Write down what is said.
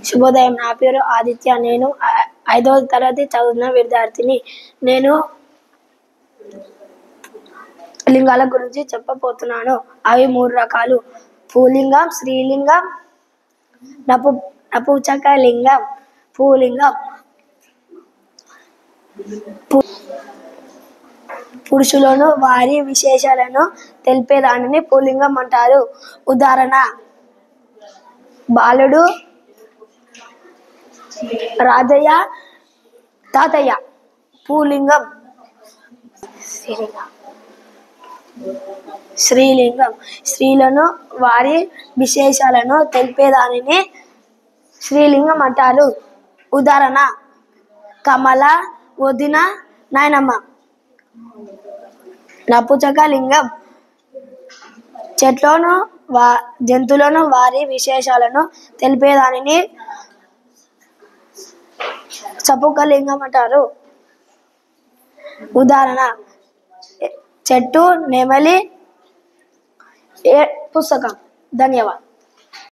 శుభోదయం. నా పేరు ఆదిత్య. నేను 5వ తరగతి చదువుతున్న విద్యార్థిని. నేను లింగాల గురించి చెప్పబోతున్నాను. అవి 3 రకాలు: పుల్లింగం, స్త్రీలింగం, నపుంసకలింగం. పుల్లింగం పురుషులను, వారి విశేషాలను తెలిపేదానిని పుల్లింగం అంటారు. ఉదాహరణ: బాలుడు, రాజయ్య, తాతయ్య. పుల్లింగం. స్త్రీలింగం స్త్రీలను, వారి విశేషాలను తెలిపేదానిని స్త్రీలింగం అంటారు. ఉదాహరణ: కమల, వదిన, నాయనమ్మ. నపుంసకలింగం చెట్లను, జంతువులను, వారి విశేషాలను తెలిపేదానిని నపుంసకలింగం అంటారు. ఉదాహరణ: చెట్టు, నెమలి, పుస్తకం. ధన్యవాదాలు.